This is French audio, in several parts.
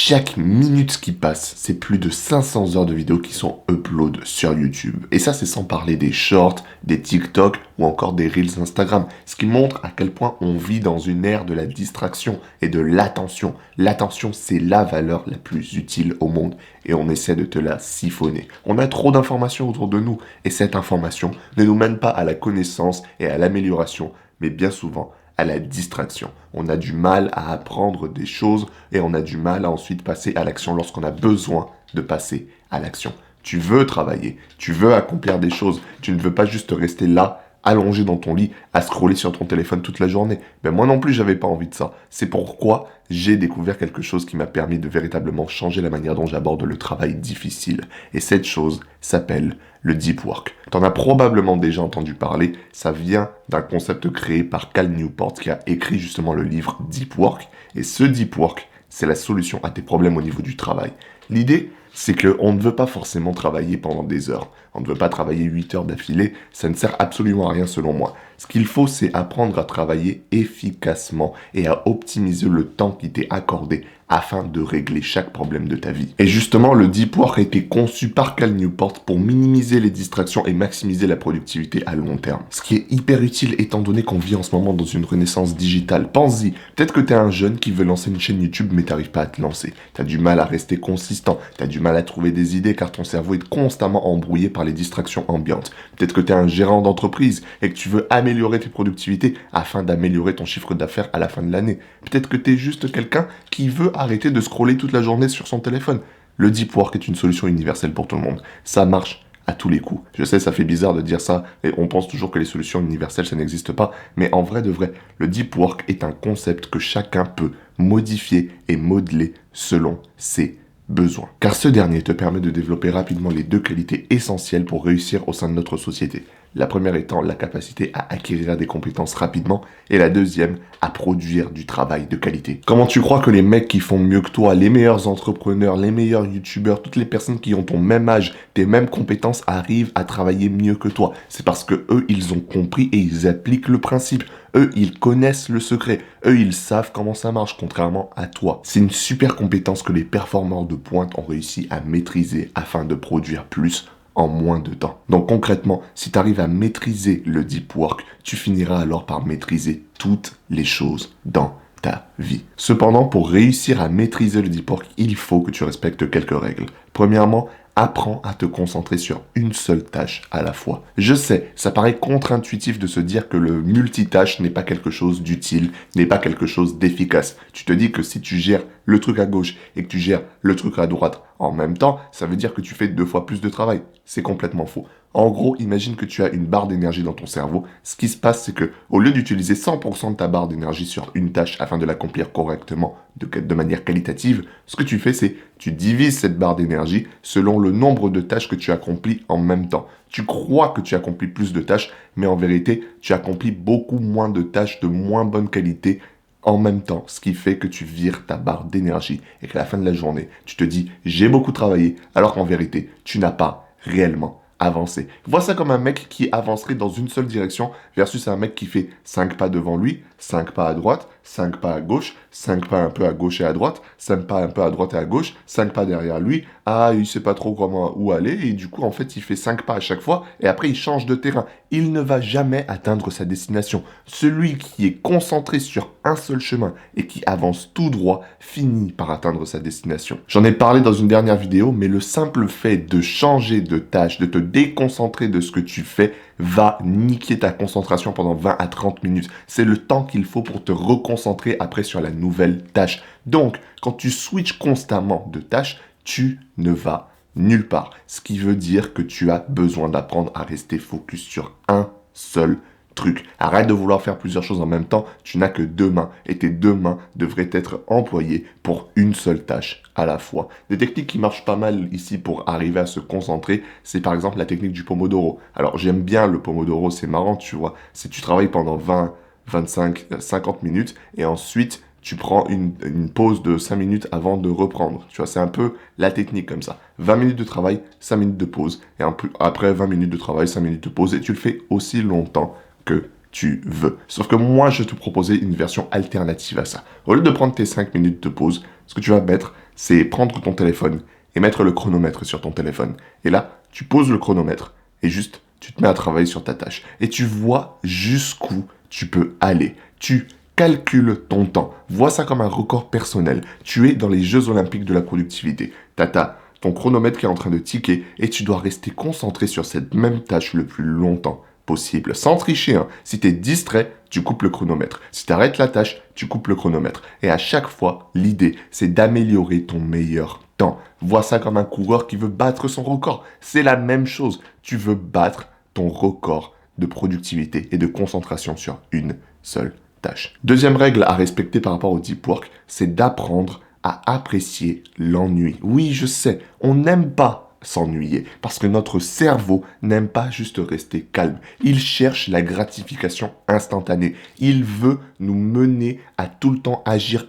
Chaque minute qui passe, c'est plus de 500 heures de vidéos qui sont upload sur YouTube. Et ça, c'est sans parler des shorts, des TikTok ou encore des Reels Instagram. Ce qui montre à quel point on vit dans une ère de la distraction et de l'attention. L'attention, c'est la valeur la plus utile au monde et on essaie de te la siphonner. On a trop d'informations autour de nous et cette information ne nous mène pas à la connaissance et à l'amélioration, mais bien souvent à la distraction. On a du mal à apprendre des choses et on a du mal à ensuite passer à l'action lorsqu'on a besoin de passer à l'action. Tu veux travailler, tu veux accomplir des choses, tu ne veux pas juste rester là, allongé dans ton lit, à scroller sur ton téléphone toute la journée. Ben moi non plus, j'avais pas envie de ça. C'est pourquoi j'ai découvert quelque chose qui m'a permis de véritablement changer la manière dont j'aborde le travail difficile. Et cette chose s'appelle le deep work. T'en as probablement déjà entendu parler, ça vient d'un concept créé par Cal Newport qui a écrit justement le livre Deep Work. Et ce deep work, c'est la solution à tes problèmes au niveau du travail. L'idée, c'est qu'on ne veut pas forcément travailler pendant des heures. On ne veut pas travailler 8 heures d'affilée, ça ne sert absolument à rien selon moi. Ce qu'il faut, c'est apprendre à travailler efficacement et à optimiser le temps qui t'est accordé afin de régler chaque problème de ta vie. Et justement, le deep work a été conçu par Cal Newport pour minimiser les distractions et maximiser la productivité à long terme. Ce qui est hyper utile étant donné qu'on vit en ce moment dans une renaissance digitale. Pense-y, peut-être que t'es un jeune qui veut lancer une chaîne YouTube mais t'arrives pas à te lancer. T'as du mal à rester consistant, t'as du mal à trouver des idées car ton cerveau est constamment embrouillé par les distractions ambiantes. Peut-être que t'es un gérant d'entreprise et que tu veux améliorer tes productivités afin d'améliorer ton chiffre d'affaires à la fin de l'année. Peut-être que t'es juste quelqu'un qui veut arrêter de scroller toute la journée sur son téléphone. Le deep work est une solution universelle pour tout le monde. Ça marche à tous les coups. Je sais, ça fait bizarre de dire ça, et on pense toujours que les solutions universelles, ça n'existe pas, mais en vrai de vrai, le deep work est un concept que chacun peut modifier et modeler selon ses besoins. Car ce dernier te permet de développer rapidement les deux qualités essentielles pour réussir au sein de notre société. La première étant la capacité à acquérir des compétences rapidement et la deuxième à produire du travail de qualité. Comment tu crois que les mecs qui font mieux que toi, les meilleurs entrepreneurs, les meilleurs youtubeurs, toutes les personnes qui ont ton même âge, tes mêmes compétences arrivent à travailler mieux que toi? C'est parce que eux, ils ont compris et ils appliquent le principe. Eux, ils connaissent le secret. Eux, ils savent comment ça marche, contrairement à toi. C'est une super compétence que les performeurs de pointe ont réussi à maîtriser afin de produire plus en moins de temps. Donc concrètement, si tu arrives à maîtriser le deep work, tu finiras alors par maîtriser toutes les choses dans ta vie. Cependant, pour réussir à maîtriser le deep work, il faut que tu respectes quelques règles. Premièrement, apprends à te concentrer sur une seule tâche à la fois. Je sais, ça paraît contre-intuitif de se dire que le multitâche n'est pas quelque chose d'utile, n'est pas quelque chose d'efficace. Tu te dis que si tu gères le truc à gauche et que tu gères le truc à droite en même temps, ça veut dire que tu fais 2 fois plus de travail. C'est complètement faux. En gros, imagine que tu as une barre d'énergie dans ton cerveau. Ce qui se passe, c'est que au lieu d'utiliser 100% de ta barre d'énergie sur une tâche afin de l'accomplir correctement, de manière qualitative, ce que tu fais, c'est tu divises cette barre d'énergie selon le nombre de tâches que tu accomplis en même temps. Tu crois que tu accomplis plus de tâches, mais en vérité, tu accomplis beaucoup moins de tâches de moins bonne qualité en même temps, ce qui fait que tu vires ta barre d'énergie et qu'à la fin de la journée, tu te dis « j'ai beaucoup travaillé », alors qu'en vérité, tu n'as pas réellement avancé. Vois ça comme un mec qui avancerait dans une seule direction versus un mec qui fait 5 pas devant lui, 5 pas à droite, 5 pas à gauche, 5 pas un peu à gauche et à droite, 5 pas un peu à droite et à gauche, 5 pas derrière lui. Ah, il sait pas trop où aller et du coup, en fait, il fait 5 pas à chaque fois et après, il change de terrain. Il ne va jamais atteindre sa destination. Celui qui est concentré sur un seul chemin et qui avance tout droit finit par atteindre sa destination. J'en ai parlé dans une dernière vidéo, mais le simple fait de changer de tâche, de te déconcentrer de ce que tu fais, va niquer ta concentration pendant 20 à 30 minutes. C'est le temps qu'il faut pour te reconcentrer après sur la nouvelle tâche. Donc, quand tu switches constamment de tâche, tu ne vas nulle part. Ce qui veut dire que tu as besoin d'apprendre à rester focus sur un seul truc. Arrête de vouloir faire plusieurs choses en même temps, tu n'as que 2 mains et tes 2 mains devraient être employées pour une seule tâche à la fois. Des techniques qui marchent pas mal ici pour arriver à se concentrer, c'est par exemple la technique du Pomodoro. Alors j'aime bien le Pomodoro, c'est marrant, tu vois, c'est tu travailles pendant 20, 25, 50 minutes et ensuite tu prends une pause de 5 minutes avant de reprendre. Tu vois, c'est un peu la technique comme ça. 20 minutes de travail, 5 minutes de pause. Et après 20 minutes de travail, 5 minutes de pause. Et tu le fais aussi longtemps que tu veux. Sauf que moi, je te proposais une version alternative à ça. Au lieu de prendre tes 5 minutes de pause, ce que tu vas mettre, c'est prendre ton téléphone et mettre le chronomètre sur ton téléphone. Et là, tu poses le chronomètre et juste, tu te mets à travailler sur ta tâche. Et tu vois jusqu'où tu peux aller. Tu calcules ton temps. Vois ça comme un record personnel. Tu es dans les Jeux Olympiques de la productivité. T'as ton chronomètre qui est en train de ticker et tu dois rester concentré sur cette même tâche le plus longtemps possible. Sans tricher, hein. Si tu es distrait, tu coupes le chronomètre. Si tu arrêtes la tâche, tu coupes le chronomètre. Et à chaque fois, l'idée, c'est d'améliorer ton meilleur temps. Vois ça comme un coureur qui veut battre son record. C'est la même chose. Tu veux battre ton record de productivité et de concentration sur une seule tâche. Deuxième règle à respecter par rapport au deep work, c'est d'apprendre à apprécier l'ennui. Oui, je sais, on n'aime pas s'ennuyer parce que notre cerveau n'aime pas juste rester calme. Il cherche la gratification instantanée. Il veut nous mener à tout le temps agir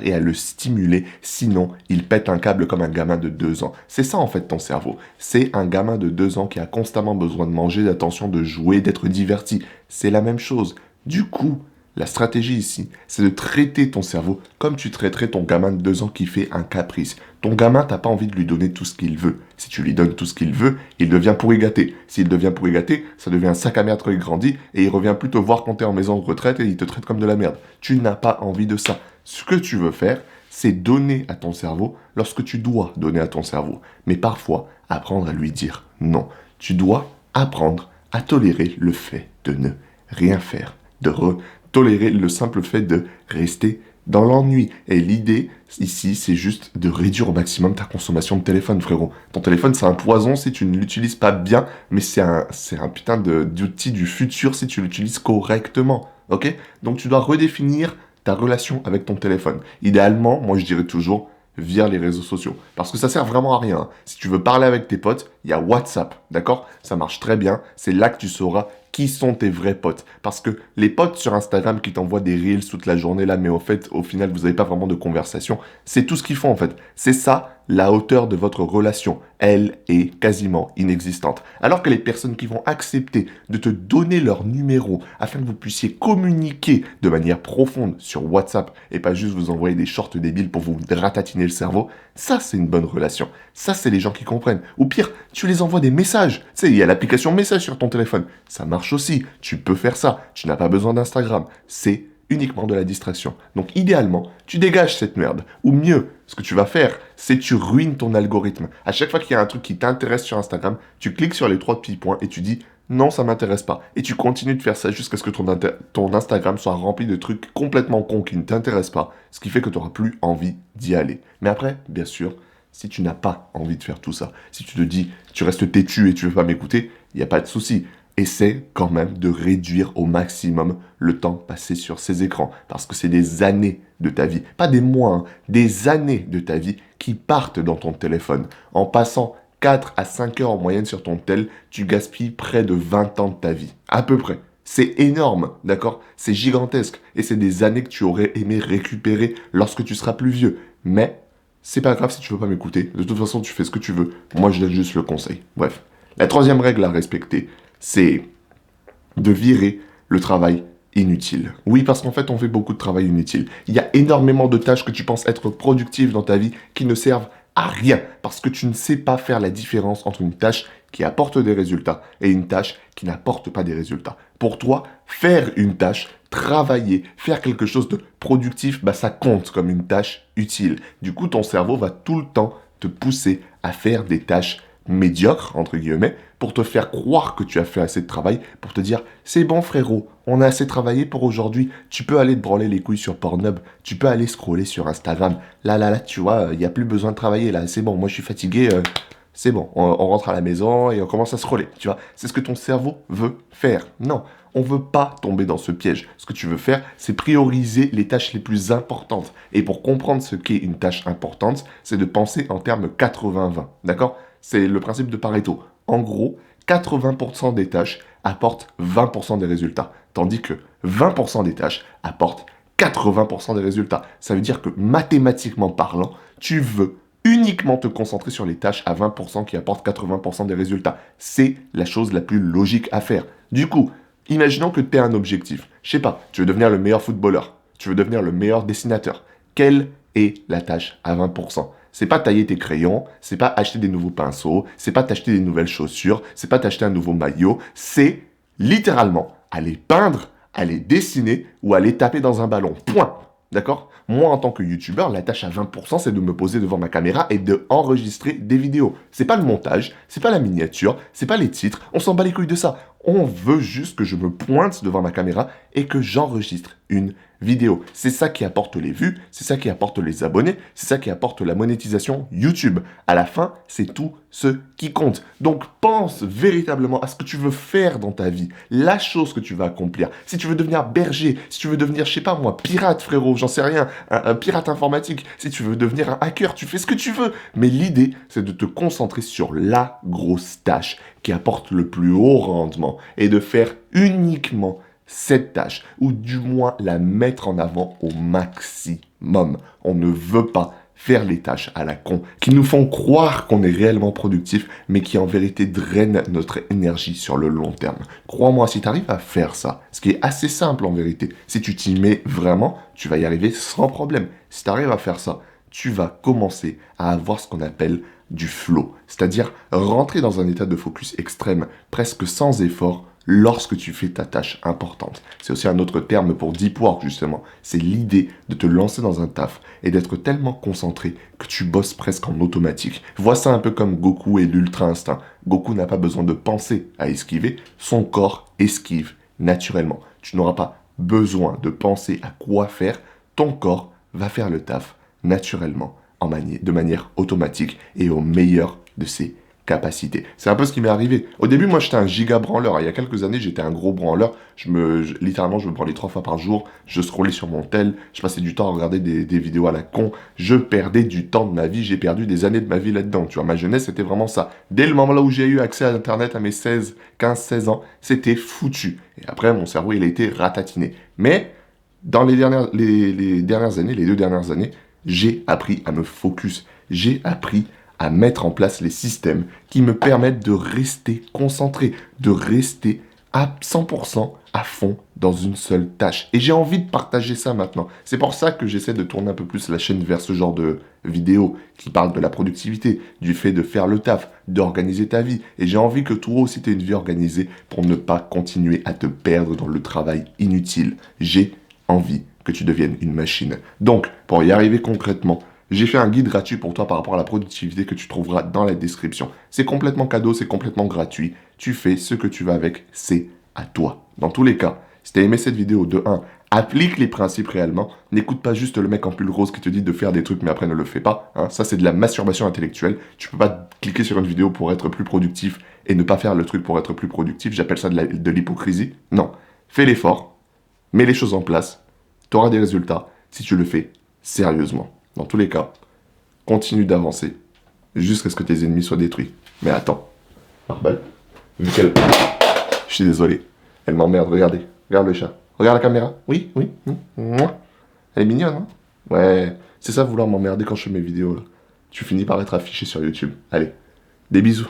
et à le stimuler. Sinon, il pète un câble comme un gamin de 2 ans. C'est ça en fait ton cerveau. C'est un gamin de 2 ans qui a constamment besoin de manger, d'attention, de jouer, d'être diverti. C'est la même chose. Du coup, la stratégie ici, c'est de traiter ton cerveau comme tu traiterais ton gamin de 2 ans qui fait un caprice. Ton gamin, t'as pas envie de lui donner tout ce qu'il veut. Si tu lui donnes tout ce qu'il veut, il devient pourri gâté. S'il devient pourri gâté, ça devient un sac à merde quand il grandit et il revient plus te voir quand t'es en maison de retraite et il te traite comme de la merde. Tu n'as pas envie de ça. Ce que tu veux faire, c'est donner à ton cerveau lorsque tu dois donner à ton cerveau. Mais parfois, apprendre à lui dire non. Tu dois apprendre à tolérer le fait de ne rien faire, tolérer le simple fait de rester dans l'ennui. Et l'idée, ici, c'est juste de réduire au maximum ta consommation de téléphone, frérot. Ton téléphone, c'est un poison si tu ne l'utilises pas bien, mais c'est un putain d'outil du futur si tu l'utilises correctement, ok? Donc, tu dois redéfinir ta relation avec ton téléphone. Idéalement, moi, je dirais toujours via les réseaux sociaux. Parce que ça sert vraiment à rien. Si tu veux parler avec tes potes, il y a WhatsApp, d'accord? Ça marche très bien. C'est là que tu sauras qui sont tes vrais potes. Parce que les potes sur Instagram qui t'envoient des reels toute la journée là, mais au final, vous n'avez pas vraiment de conversation, c'est tout ce qu'ils font en fait. C'est ça, la hauteur de votre relation. Elle est quasiment inexistante. Alors que les personnes qui vont accepter de te donner leur numéro afin que vous puissiez communiquer de manière profonde sur WhatsApp et pas juste vous envoyer des shorts débiles pour vous ratatiner le cerveau, ça c'est une bonne relation. Ça c'est les gens qui comprennent. Ou pire, tu les envoies des messages. Tu sais, il y a l'application message sur ton téléphone. Ça marche aussi. Tu peux faire ça. Tu n'as pas besoin d'Instagram. C'est uniquement de la distraction. Donc idéalement, tu dégages cette merde. Ou mieux, ce que tu vas faire, c'est tu ruines ton algorithme. À chaque fois qu'il y a un truc qui t'intéresse sur Instagram, tu cliques sur les 3 petits points et tu dis non, ça m'intéresse pas. Et tu continues de faire ça jusqu'à ce que ton Instagram soit rempli de trucs complètement cons qui ne t'intéressent pas, ce qui fait que tu n'auras plus envie d'y aller. Mais après, bien sûr, si tu n'as pas envie de faire tout ça, si tu te dis, tu restes têtu et tu veux pas m'écouter, il n'y a pas de souci. Essaie quand même de réduire au maximum le temps passé sur ces écrans. Parce que c'est des années de ta vie, pas des mois, hein, des années de ta vie qui partent dans ton téléphone. En passant 4 à 5 heures en moyenne sur ton tel, tu gaspilles près de 20 ans de ta vie. À peu près. C'est énorme, d'accord? C'est gigantesque. Et c'est des années que tu aurais aimé récupérer lorsque tu seras plus vieux. Mais c'est pas grave si tu veux pas m'écouter. De toute façon, tu fais ce que tu veux. Moi, je donne juste le conseil. Bref. La troisième règle à respecter, c'est de virer le travail inutile. Oui, parce qu'en fait, on fait beaucoup de travail inutile. Il y a énormément de tâches que tu penses être productives dans ta vie qui ne servent à rien, parce que tu ne sais pas faire la différence entre une tâche qui apporte des résultats et une tâche qui n'apporte pas des résultats. Pour toi, faire une tâche, travailler, faire quelque chose de productif, bah ça compte comme une tâche utile. Du coup, ton cerveau va tout le temps te pousser à faire des tâches médiocre, entre guillemets, pour te faire croire que tu as fait assez de travail, pour te dire « C'est bon frérot, on a assez travaillé pour aujourd'hui, tu peux aller te branler les couilles sur Pornhub, tu peux aller scroller sur Instagram, là, tu vois, il n'y a plus besoin de travailler, là, c'est bon, moi je suis fatigué, c'est bon, on rentre à la maison et on commence à scroller, tu vois. C'est ce que ton cerveau veut faire. Non, on veut pas tomber dans ce piège. Ce que tu veux faire, c'est prioriser les tâches les plus importantes. Et pour comprendre ce qu'est une tâche importante, c'est de penser en termes 80-20, d'accord ? C'est le principe de Pareto. En gros, 80% des tâches apportent 20% des résultats, tandis que 20% des tâches apportent 80% des résultats. Ça veut dire que mathématiquement parlant, tu veux uniquement te concentrer sur les tâches à 20% qui apportent 80% des résultats. C'est la chose la plus logique à faire. Du coup, imaginons que tu aies un objectif. Je sais pas, tu veux devenir le meilleur footballeur, tu veux devenir le meilleur dessinateur. Quelle et la tâche à 20%. C'est pas tailler tes crayons, c'est pas acheter des nouveaux pinceaux, c'est pas t'acheter des nouvelles chaussures, c'est pas t'acheter un nouveau maillot, c'est littéralement aller peindre, aller dessiner ou aller taper dans un ballon. Point. D'accord? Moi, en tant que youtubeur, la tâche à 20%, c'est de me poser devant ma caméra et de enregistrer des vidéos. C'est pas le montage, c'est pas la miniature, c'est pas les titres, on s'en bat les couilles de ça. On veut juste que je me pointe devant ma caméra et que j'enregistre une vidéo. C'est ça qui apporte les vues, c'est ça qui apporte les abonnés, c'est ça qui apporte la monétisation YouTube. À la fin, c'est tout ce qui compte. Donc pense véritablement à ce que tu veux faire dans ta vie, la chose que tu vas accomplir. Si tu veux devenir berger, si tu veux devenir, je sais pas moi, pirate frérot, j'en sais rien, un pirate informatique, si tu veux devenir un hacker, tu fais ce que tu veux. Mais l'idée, c'est de te concentrer sur la grosse tâche qui apporte le plus haut rendement et de faire uniquement cette tâche, ou du moins la mettre en avant au maximum. On ne veut pas faire les tâches à la con, qui nous font croire qu'on est réellement productif, mais qui en vérité drainent notre énergie sur le long terme. Crois-moi, si tu arrives à faire ça, ce qui est assez simple en vérité, si tu t'y mets vraiment, tu vas y arriver sans problème. Si tu arrives à faire ça, tu vas commencer à avoir ce qu'on appelle du flow, c'est-à-dire rentrer dans un état de focus extrême, presque sans effort, lorsque tu fais ta tâche importante. C'est aussi un autre terme pour deep work, justement. C'est l'idée de te lancer dans un taf et d'être tellement concentré que tu bosses presque en automatique. Vois ça un peu comme Goku et l'Ultra Instinct. Goku n'a pas besoin de penser à esquiver, son corps esquive naturellement. Tu n'auras pas besoin de penser à quoi faire, ton corps va faire le taf naturellement, de manière automatique et au meilleur de ses capacité. C'est un peu ce qui m'est arrivé. Au début, moi, j'étais un giga branleur. Il y a quelques années, j'étais un gros branleur. Littéralement, je me branlais 3 fois par jour. Je scrollais sur mon tel. Je passais du temps à regarder des vidéos à la con. Je perdais du temps de ma vie. J'ai perdu des années de ma vie là-dedans. Tu vois, ma jeunesse, c'était vraiment ça. Dès le moment là où j'ai eu accès à Internet à mes 15, 16 ans, c'était foutu. Et après, mon cerveau, il a été ratatiné. Mais, dans les dernières années, les 2 dernières années, j'ai appris à me focus. J'ai appris à mettre en place les systèmes qui me permettent de rester concentré, de rester à 100% à fond dans une seule tâche. Et j'ai envie de partager ça maintenant. C'est pour ça que j'essaie de tourner un peu plus la chaîne vers ce genre de vidéos qui parlent de la productivité, du fait de faire le taf, d'organiser ta vie. Et j'ai envie que toi aussi tu aies une vie organisée pour ne pas continuer à te perdre dans le travail inutile. J'ai envie que tu deviennes une machine. Donc, pour y arriver concrètement, j'ai fait un guide gratuit pour toi par rapport à la productivité que tu trouveras dans la description. C'est complètement cadeau, c'est complètement gratuit. Tu fais ce que tu veux avec, c'est à toi. Dans tous les cas, si tu as aimé cette vidéo, de 1, applique les principes réellement. N'écoute pas juste le mec en pull rose qui te dit de faire des trucs mais après ne le fais pas. Hein. Ça, c'est de la masturbation intellectuelle. Tu peux pas cliquer sur une vidéo pour être plus productif et ne pas faire le truc pour être plus productif. J'appelle ça de l'hypocrisie. Non. Fais l'effort, mets les choses en place. Tu auras des résultats si tu le fais sérieusement. Dans tous les cas, continue d'avancer jusqu'à ce que tes ennemis soient détruits. Mais attends, Marble, vu qu'elle... Je suis désolé, elle m'emmerde, regardez. Regarde le chat. Regarde la caméra. Oui, oui. Mouah. Elle est mignonne, hein? Ouais, c'est ça vouloir m'emmerder quand je fais mes vidéos, là. Tu finis par être affiché sur YouTube. Allez, des bisous.